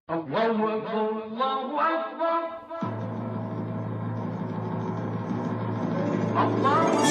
الله أكبر الله أكبر الله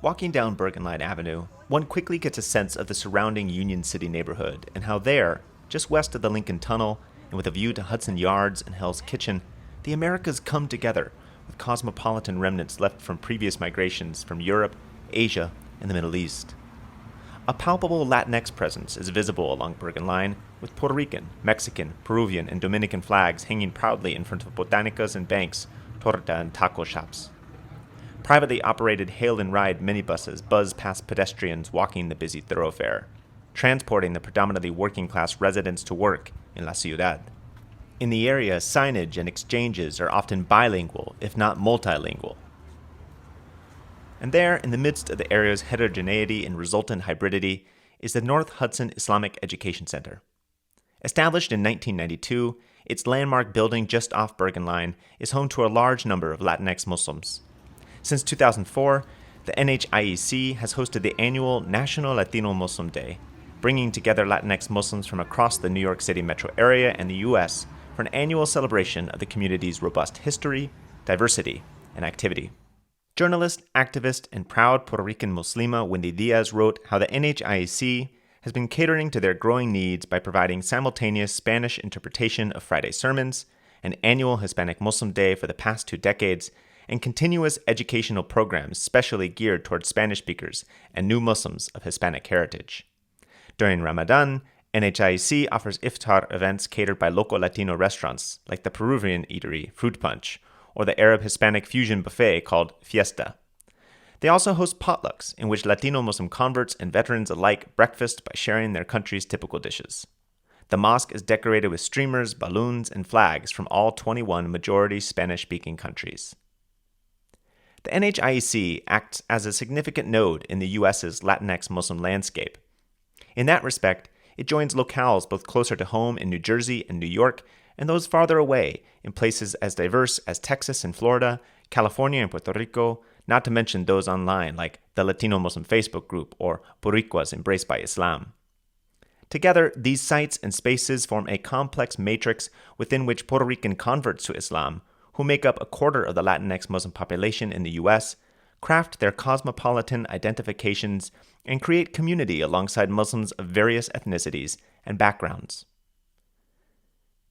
Walking down Bergenline Avenue, one quickly gets a sense of the surrounding Union City neighborhood and how there, just west of the Lincoln Tunnel and with a view to Hudson Yards and Hell's Kitchen, the Americas come together with cosmopolitan remnants left from previous migrations from Europe, Asia, and the Middle East. A palpable Latinx presence is visible along Bergen Line, with Puerto Rican, Mexican, Peruvian, and Dominican flags hanging proudly in front of botanicas and banks, torta and taco shops. Privately operated hail-and-ride minibuses buzz past pedestrians walking the busy thoroughfare, transporting the predominantly working-class residents to work in La Ciudad. In the area, signage and exchanges are often bilingual, if not multilingual. And there, in the midst of the area's heterogeneity and resultant hybridity, is the North Hudson Islamic Education Center. Established in 1992, its landmark building just off Bergen Line is home to a large number of Latinx Muslims. Since 2004, the NHIEC has hosted the annual National Latino Muslim Day, bringing together Latinx Muslims from across the New York City metro area and the U.S. for an annual celebration of the community's robust history, diversity, and activity. Journalist, activist, and proud Puerto Rican Muslima Wendy Diaz wrote how the NHIEC has been catering to their growing needs by providing simultaneous Spanish interpretation of Friday sermons, an annual Hispanic Muslim Day for the past 2 decades, and continuous educational programs specially geared towards Spanish speakers and new Muslims of Hispanic heritage. During Ramadan, NHIEC offers iftar events catered by local Latino restaurants like the Peruvian eatery Fruit Punch or the Arab-Hispanic fusion buffet called Fiesta. They also host potlucks in which Latino Muslim converts and veterans alike breakfast by sharing their country's typical dishes. The mosque is decorated with streamers, balloons, and flags from all 21 majority Spanish-speaking countries. The NHIEC acts as a significant node in the U.S.'s Latinx Muslim landscape. In that respect, it joins locales both closer to home in New Jersey and New York and those farther away in places as diverse as Texas and Florida, California and Puerto Rico, not to mention those online like the Latino Muslim Facebook group or Boricuas Embraced by Islam. Together, these sites and spaces form a complex matrix within which Puerto Rican converts to Islam, who make up a quarter of the Latinx Muslim population in the U.S., craft their cosmopolitan identifications and create community alongside Muslims of various ethnicities and backgrounds.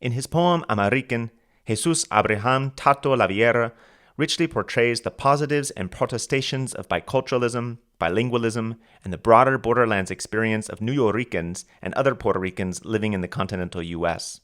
In his poem AmeRícan, Jesus Abraham Tato Laviera richly portrays the positives and protestations of biculturalism, bilingualism, and the broader borderlands experience of New Ricans and other Puerto Ricans living in the continental U.S.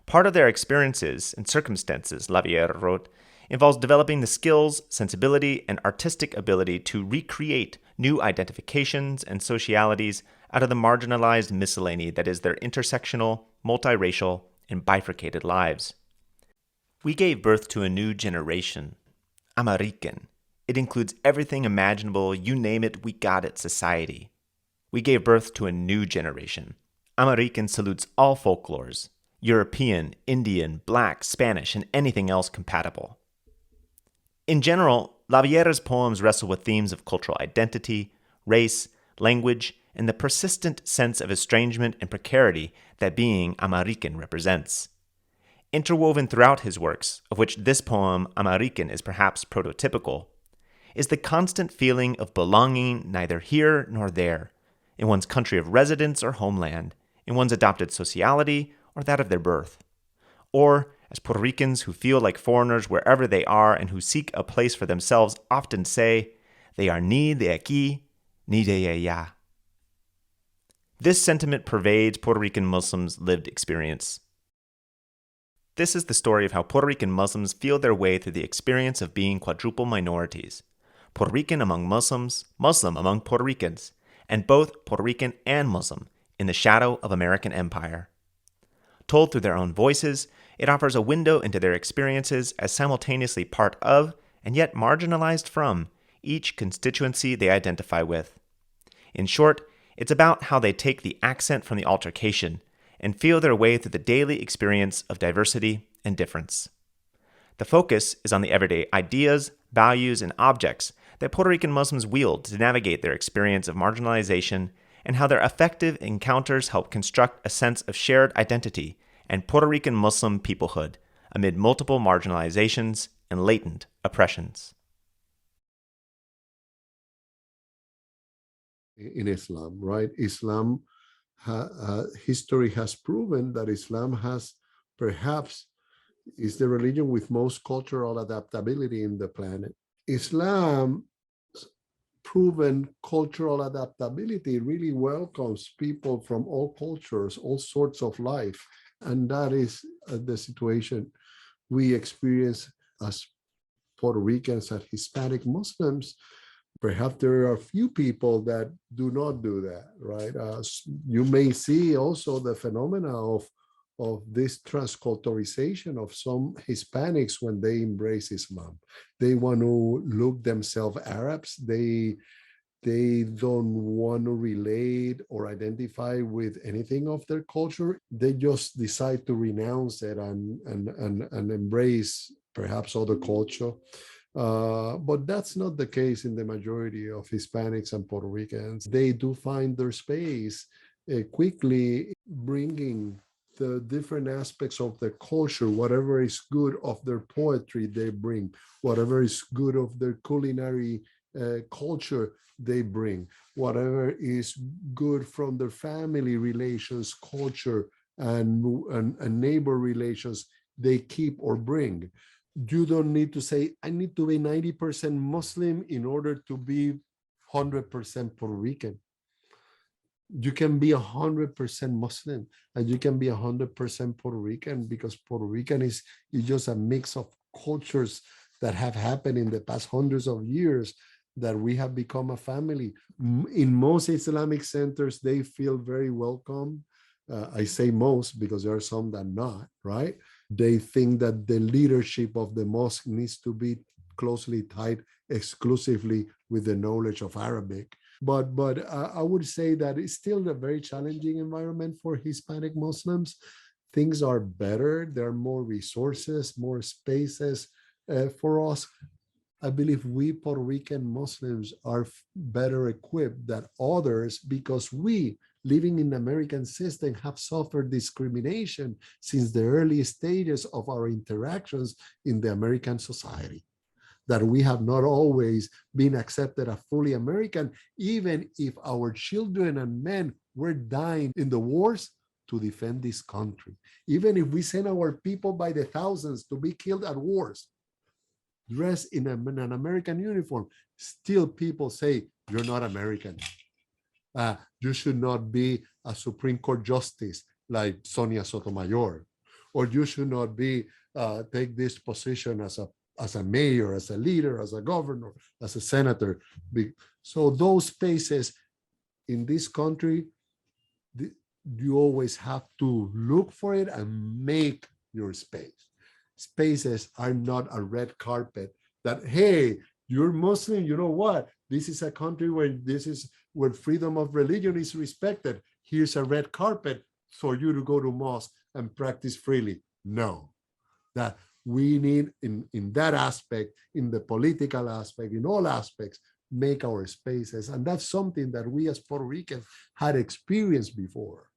Part of their experiences and circumstances, Laviera wrote, involves developing the skills, sensibility, and artistic ability to recreate new identifications and socialities out of the marginalized miscellany that is their intersectional, multiracial, and bifurcated lives. We gave birth to a new generation, AmeRícan. It includes everything imaginable, you name it, we got it society. We gave birth to a new generation. AmeRícan salutes all folklores, European, Indian, Black, Spanish, and anything else compatible. In general, Laviera's poems wrestle with themes of cultural identity, race, language, and the persistent sense of estrangement and precarity that being AmeRícan represents. Interwoven throughout his works, of which this poem, AmeRícan, is perhaps prototypical, is the constant feeling of belonging neither here nor there, in one's country of residence or homeland, in one's adopted sociality or that of their birth. Or, as Puerto Ricans who feel like foreigners wherever they are and who seek a place for themselves often say, they are ni de aquí, ni de allá. This sentiment pervades Puerto Rican Muslims' lived experience. This is the story of how Puerto Rican Muslims feel their way through the experience of being quadruple minorities, Puerto Rican among Muslims, Muslim among Puerto Ricans, and both Puerto Rican and Muslim in the shadow of American empire. Told through their own voices, it offers a window into their experiences as simultaneously part of, and yet marginalized from, each constituency they identify with. In short, it's about how they take the accent from the altercation and feel their way through the daily experience of diversity and difference. The focus is on the everyday ideas, values, and objects that Puerto Rican Muslims wield to navigate their experience of marginalization and how their effective encounters help construct a sense of shared identity and Puerto Rican Muslim peoplehood amid multiple marginalizations and latent oppressions. In Islam, right? Islam, history has proven that Islam has perhaps is the religion with most cultural adaptability in the planet. Islam proven cultural adaptability really welcomes people from all cultures, all sorts of life. And that is the situation we experience as Puerto Ricans and Hispanic Muslims. Perhaps there are few people that do not do that, right? You may see also the phenomena of this transculturization of some Hispanics when they embrace Islam. They want to look themselves Arabs. They don't want to relate or identify with anything of their culture. They just decide to renounce it and embrace perhaps other culture. But that's not the case in the majority of Hispanics and Puerto Ricans. They do find their space quickly, bringing the different aspects of their culture, whatever is good of their poetry they bring, whatever is good of their culinary culture they bring, whatever is good from their family relations, culture, and neighbor relations they keep or bring. You don't need to say, I need to be 90% Muslim in order to be 100% Puerto Rican. You can be 100% Muslim and you can be 100% Puerto Rican, because Puerto Rican is just a mix of cultures that have happened in the past hundreds of years, that we have become a family. In most Islamic centers, they feel very welcome. I say most because there are some that not, right? They think that the leadership of the mosque needs to be closely tied exclusively with the knowledge of Arabic. But I would say that it's still a very challenging environment for Hispanic Muslims. Things are better. There are more resources, more spaces for us. I believe we Puerto Rican Muslims are better equipped than others because we, living in the American system, have suffered discrimination since the early stages of our interactions in the American society. That we have not always been accepted as fully American, even if our children and men were dying in the wars to defend this country. Even if we send our people by the thousands to be killed at wars, dressed in an American uniform, still people say, you're not American. You should not be a Supreme Court justice like Sonia Sotomayor, or you should not be take this position as a mayor, as a leader, as a governor, as a senator. So those spaces in this country, you always have to look for it and make your space. Spaces are not a red carpet that, hey, you're Muslim, you know what? This is a country where freedom of religion is respected. Here's a red carpet for you to go to mosque and practice freely. No, that we need in that aspect, in the political aspect, in all aspects, make our spaces. And that's something that we as Puerto Ricans had experienced before.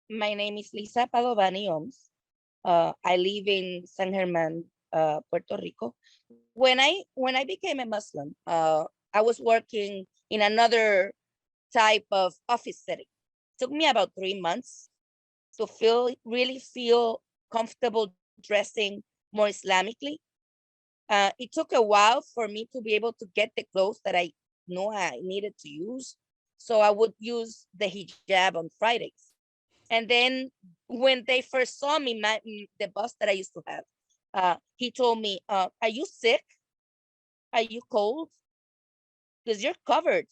My name is Lisa Padovani Oms. I live in San German, Puerto Rico. When I became a Muslim, I was working in another type of office setting. It took me about 3 months to really feel comfortable dressing more Islamically. It took a while for me to be able to get the clothes that I know I needed to use. So I would use the hijab on Fridays. And then when they first saw me, the boss that I used to have, he told me, are you sick? Are you cold? Because you're covered.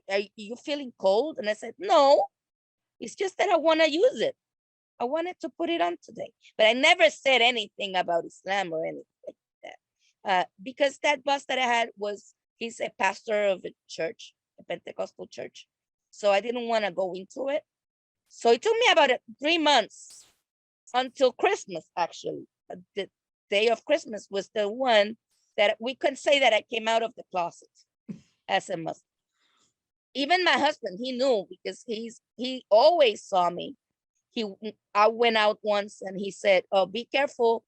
Are you feeling cold? And I said, no, it's just that I want to use it. I wanted to put it on today. But I never said anything about Islam or anything like that. Because that boss that I had he's a pastor of a church, a Pentecostal church. So I didn't want to go into it. So it took me about 3 months until Christmas, actually. The day of Christmas was the one that we could say that I came out of the closet as a Muslim. Even my husband, he knew because he always saw me. I went out once and he said, "Oh, be careful,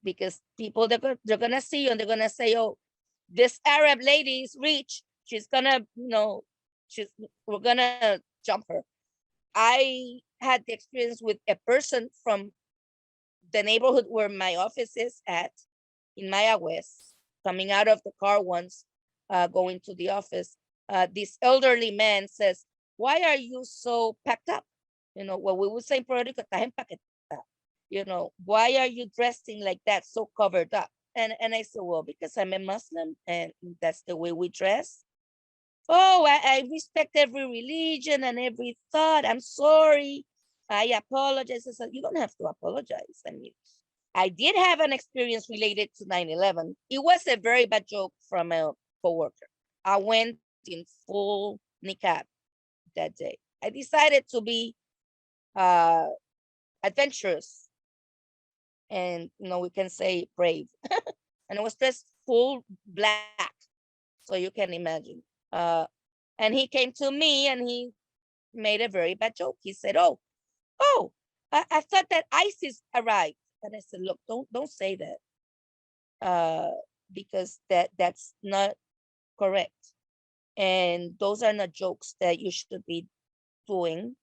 because people they're gonna see you and they're gonna say, oh, this Arab lady is rich. She's gonna, we're gonna jump her." I had the experience with a person from the neighborhood where my office is at in Maya West, coming out of the car once, going to the office. This elderly man says, "Why are you so packed up?" What we would say in Puerto Rico, "Estás empaquetada." "Why are you dressing like that, so covered up?" And I said, "Well, because I'm a Muslim and that's the way we dress." "Oh, I respect every religion and every thought. I'm sorry. I apologize." I said, "You don't have to apologize." I mean, I did have an experience related to 9/11. It was a very bad joke from a coworker. I went in full niqab that day. I decided to be adventurous and, we can say brave. And it was just full black, so you can imagine. And he came to me and he made a very bad joke. He said, oh, I thought that ISIS arrived. And I said, "Look, don't say that, because that's not correct. And those are not jokes that you should be doing.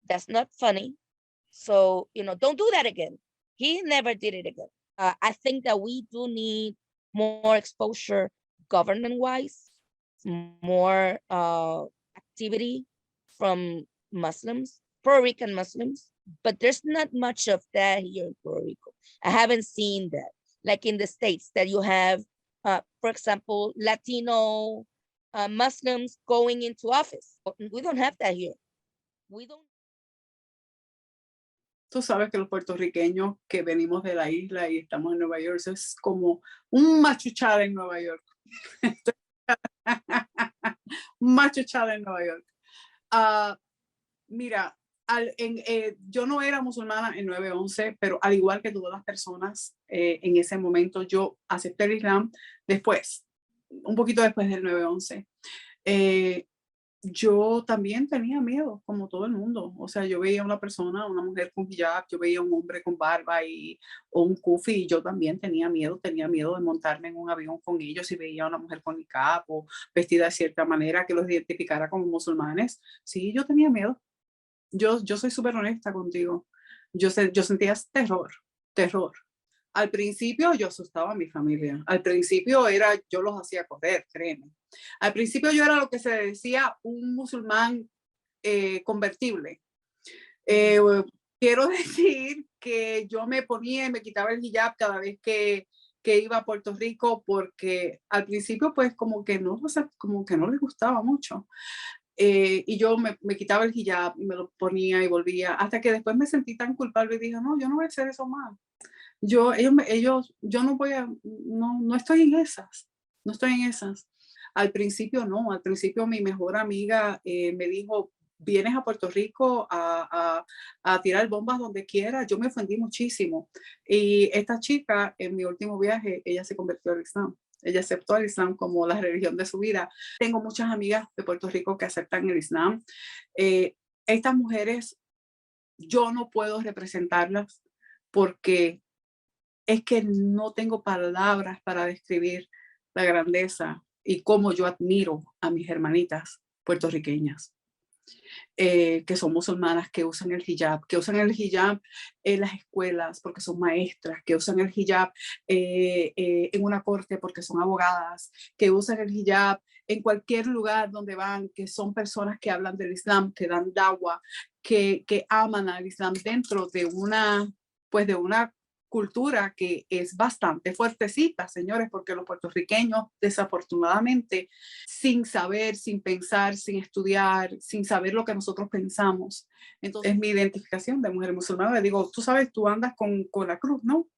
That's not funny. So, don't do that again." He never did it again. I think that we do need more exposure government-wise, more activity from Muslims, Puerto Rican Muslims, but there's not much of that here in Puerto Rico. I haven't seen that, like in the States, that you have, for example, Latino Muslims going into office. We don't have that here. We don't. Tú sabes que los puertorriqueños que venimos de la isla y estamos en Nueva York, eso es como un machuchada en Nueva York. Machuchada en Nueva York. Mira, yo no era musulmana en 9/11, pero al igual que todas las personas, en ese momento yo acepté el Islam después, un poquito después del 9/11. Yo también tenía miedo, como todo el mundo. O sea, yo veía una mujer con hijab, yo veía un hombre con barba o un kufi, y yo también tenía miedo de montarme en un avión con ellos y veía a una mujer con niqab o vestida de cierta manera que los identificara como musulmanes. Sí, yo tenía miedo. Yo soy súper honesta contigo. Yo sentía terror. Al principio yo asustaba a mi familia. Al principio yo los hacía correr, créeme. Al principio yo era lo que se decía un musulmán convertible. Quiero decir que yo me ponía y me quitaba el hijab cada vez que iba a Puerto Rico, porque al principio pues como que no les gustaba mucho. Y yo me quitaba el hijab y me lo ponía y volvía, hasta que después me sentí tan culpable y dije, no, yo no voy a hacer eso más. Yo no estoy en esas. Al principio no, al principio mi mejor amiga me dijo, vienes a Puerto Rico a tirar bombas donde quieras. Yo me ofendí muchísimo. Y esta chica, en mi último viaje, ella se convirtió al Islam. Ella aceptó el Islam como la religión de su vida. Tengo muchas amigas de Puerto Rico que aceptan el Islam. Estas mujeres, yo no puedo representarlas porque es que no tengo palabras para describir la grandeza y cómo yo admiro a mis hermanitas puertorriqueñas, que son musulmanas, que usan el hijab en las escuelas porque son maestras, que usan el hijab en una corte porque son abogadas, que usan el hijab en cualquier lugar donde van, que son personas que hablan del Islam, que dan dawah, que aman al Islam dentro de una cultura que es bastante fuertecita, señores, porque los puertorriqueños, desafortunadamente, sin saber, sin pensar, sin estudiar, sin saber lo que nosotros pensamos. Entonces, es mi identificación de mujer musulmana. Le digo, tú sabes, tú andas con la cruz, ¿no?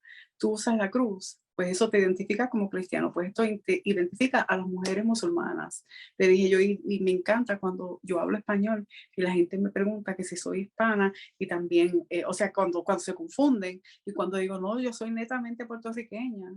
tú usas la cruz, pues eso te identifica como cristiano, pues esto te identifica a las mujeres musulmanas. Le dije yo, y me encanta cuando yo hablo español y la gente me pregunta que si soy hispana y también, o sea, cuando se confunden y cuando digo, no, yo soy netamente puertorriqueña.